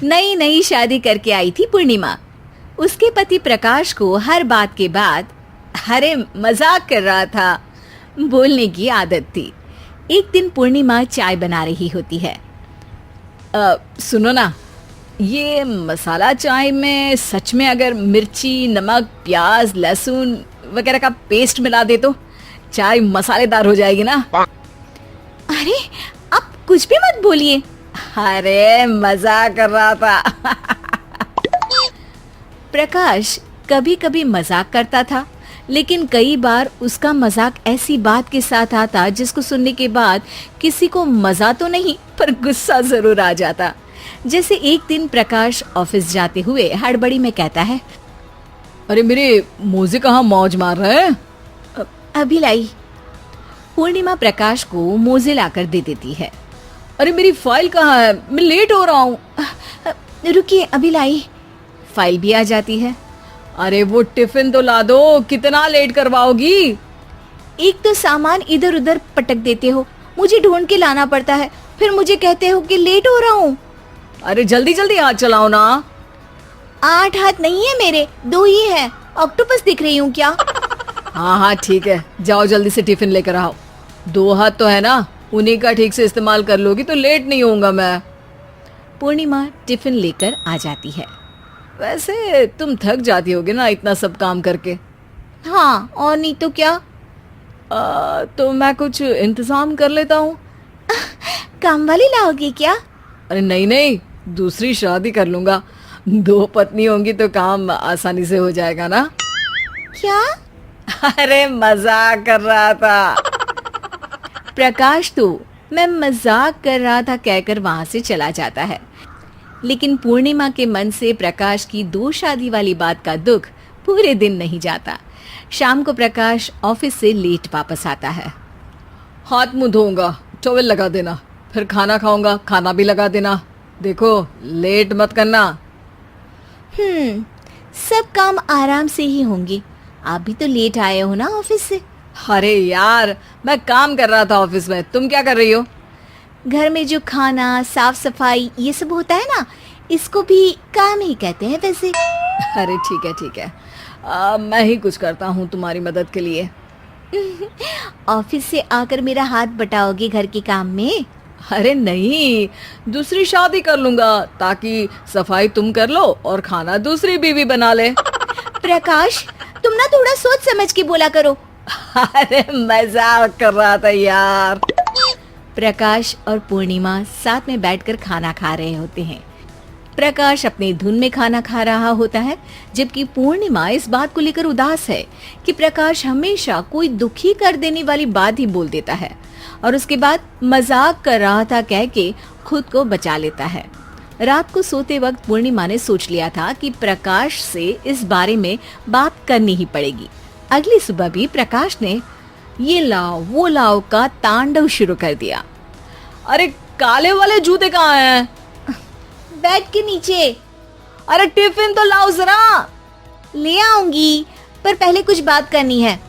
नई नई शादी करके आई थी पूर्णिमा। उसके पति प्रकाश को हर बात के बाद अरे मजाक कर रहा था बोलने की आदत थी। एक दिन पूर्णिमा चाय बना रही होती है। सुनो ना, ये मसाला चाय में सच में अगर मिर्ची, नमक, प्याज, लहसुन वगैरह का पेस्ट मिला दे तो चाय मसालेदार हो जाएगी ना। अरे आप कुछ भी मत बोलिए। अरे मजाक कर रहा था। प्रकाश कभी कभी मजाक करता था, लेकिन कई बार उसका मजाक ऐसी बात के साथ आता जिसको सुनने के बाद किसी को मजा तो नहीं पर गुस्सा जरूर आ जाता। जैसे एक दिन प्रकाश ऑफिस जाते हुए हड़बड़ी में कहता है, अरे मेरे मोजे कहाँ मौज मार रहे हैं? अभी लाई। पूर्णिमा प्रकाश को मोजे लाकर दे देती है। अरे मेरी फाइल कहाँ है? मैं लेट हो रहा हूँ। रुकिए अभी लाई। फाइल भी आ जाती है। अरे वो टिफिन तो ला दो, कितना लेट करवाओगी? एक तो सामान इधर उधर पटक देते हो, मुझे ढूंढ के लाना पड़ता है, फिर मुझे कहते हो कि लेट हो रहा हूँ। अरे जल्दी जल्दी हाथ चलाओ ना। 8 हाथ नहीं है मेरे, 2 ही है। ऑक्टोपस दिख रही हूँ क्या? हाँ ठीक है, जाओ जल्दी से टिफिन लेकर आओ। 2 हाथ तो है ना, उन्हीं का ठीक से इस्तेमाल कर लोगी तो लेट नहीं होऊंगा मैं। पूर्णिमा टिफिन लेकर आ जाती है। वैसे तुम थक जाती होगी ना इतना सब काम करके। हाँ, और नहीं तो क्या। तो मैं कुछ इंतजाम कर लेता हूँ। काम वाली लाओगी क्या? अरे नहीं, दूसरी शादी कर लूंगा। 2 पत्नी होंगी तो काम आसानी से हो जाएगा ना। क्या? अरे मजाक कर रहा था। प्रकाश तो मैं मजाक कर रहा था कहकर वहां से चला जाता है। लेकिन पूर्णिमा के मन से प्रकाश की 2 शादी वाली बात का दुख पूरे दिन नहीं जाता। शाम को प्रकाश ऑफिस से लेट वापस आता है। हाथ मुंह धोऊंगा, टॉवेल लगा देना, फिर खाना खाऊंगा, खाना भी लगा देना। देखो लेट मत करना। सब काम आराम से ही होंगे। आप भी तो लेट आए हो ना ऑफिस से। अरे यार, मैं काम कर रहा था ऑफिस में, तुम क्या कर रही हो? घर में जो खाना, साफ सफाई ये सब होता है ना, इसको भी काम ही कहते हैं वैसे। अरे ठीक है, मैं ही कुछ करता हूँ तुम्हारी मदद के लिए। ऑफिस से आकर मेरा हाथ बटाओगे घर के काम में? अरे नहीं, दूसरी शादी कर लूंगा ताकि सफाई तुम कर लो और खाना दूसरी बीवी बना ले। प्रकाश, तुम ना थोड़ा सोच समझ के बोला करो। अरे मजाक कर रहा था यार। प्रकाश और पूर्णिमा साथ में बैठकर खाना खा रहे होते हैं। प्रकाश अपनी धुन में खाना खा रहा होता है, जबकि पूर्णिमा इस बात को लेकर उदास है कि प्रकाश हमेशा कोई दुखी कर देने वाली बात ही बोल देता है और उसके बाद मजाक कर रहा था कह के खुद को बचा लेता है। रात को सोते वक्त पूर्णिमा ने सोच लिया था कि प्रकाश से इस बारे में बात करनी ही पड़ेगी। अगली सुबह भी प्रकाश ने ये लाओ वो लाओ का तांडव शुरू कर दिया। अरे काले वाले जूते कहाँ हैं? बेड के नीचे। अरे टिफिन तो लाओ जरा। ले आऊंगी, पर पहले कुछ बात करनी है।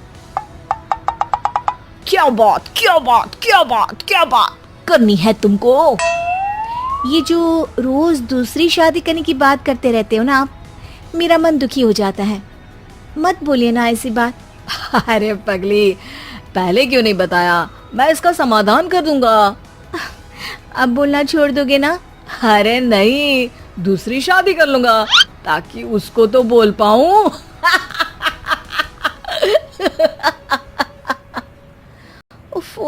क्या बात करनी है तुमको? ये जो रोज दूसरी शादी करने की बात करते रहते हो ना आप, मेरा मन दुखी हो जाता है। मत बोलिए ना ऐसी बात। अरे पगली, पहले क्यों नहीं बताया? मैं इसका समाधान कर दूंगा। अब बोलना छोड़ दोगे ना? अरे नहीं, दूसरी शादी कर लूंगा ताकि उसको तो बोल पाऊं। उफ़,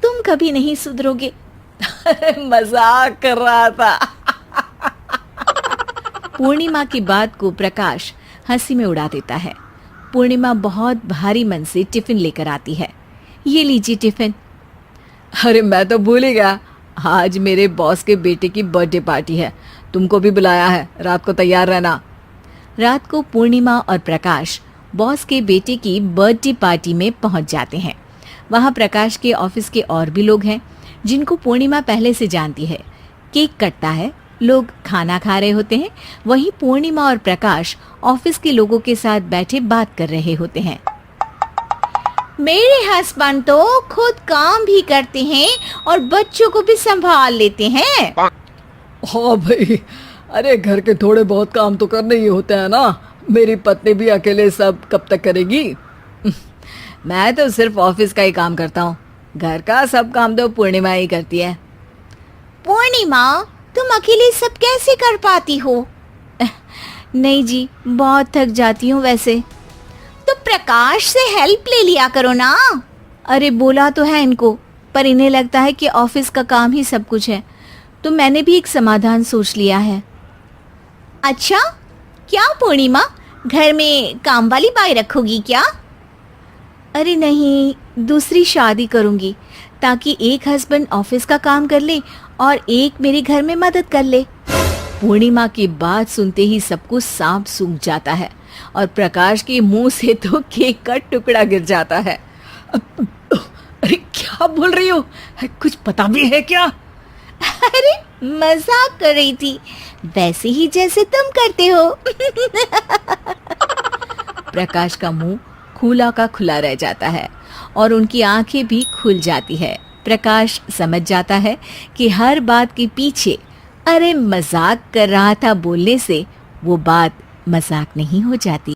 तुम कभी नहीं सुधरोगे। अरे मजाक कर रहा था। पूर्णिमा की बात को प्रकाश हंसी में उड़ा देता है। पूर्णिमा बहुत भारी मन से टिफिन लेकर आती है। ये लीजिए टिफिन। अरे मैं तो भूल ही गया, आज मेरे बॉस के बेटे की बर्थडे पार्टी है, तुमको भी बुलाया है, रात को तैयार रहना। रात को पूर्णिमा और प्रकाश बॉस के बेटे की बर्थडे पार्टी में पहुंच जाते हैं। वहां प्रकाश के ऑफिस के और भी लोग हैं जिनको पूर्णिमा पहले से जानती है। केक कटता है, लोग खाना खा रहे होते हैं। वहीं पूर्णिमा और प्रकाश ऑफिस के लोगों के साथ बैठे बात कर रहे होते हैं। मेरे हस्बैंड तो खुद काम भी करते हैं और बच्चों को भी संभाल लेते हैं। हाँ भाई, अरे घर के थोड़े बहुत काम तो करने ही होते हैं ना। मेरी पत्नी भी अकेले सब कब तक करेगी? मैं तो सिर्फ ऑफिस का ही काम करता हूँ, घर का सब काम तो पूर्णिमा ही करती है। पूर्णिमा, तुम अकेले सब कैसे कर पाती हो? नहीं जी, बहुत थक जाती हूँ वैसे। तो प्रकाश से हेल्प ले लिया करो ना। अरे बोला तो है इनको, पर इन्हें लगता है कि ऑफिस का काम ही सब कुछ है, तो मैंने भी एक समाधान सोच लिया है। अच्छा, क्या पूर्णिमा, घर में काम वाली बाई रखोगी क्या? अरे नहीं, दूसरी शादी करूंगी ताकि एक हस्बैंड ऑफिस का काम कर ले और एक मेरे घर में मदद कर ले। पूर्णिमा की बात सुनते ही सबको सांप सूंघ जाता है और प्रकाश के मुंह से तो केक का टुकड़ा गिर जाता है। अरे क्या बोल रही हो? कुछ पता भी है क्या? अरे मजाक कर रही थी, वैसे ही जैसे तुम करते हो। प्रकाश का मुंह खुला का खुला रह जाता है और उनकी आंखें भी खुल जाती है। प्रकाश समझ जाता है कि हर बात के पीछे अरे मजाक कर रहा था बोलने से वो बात मजाक नहीं हो जाती।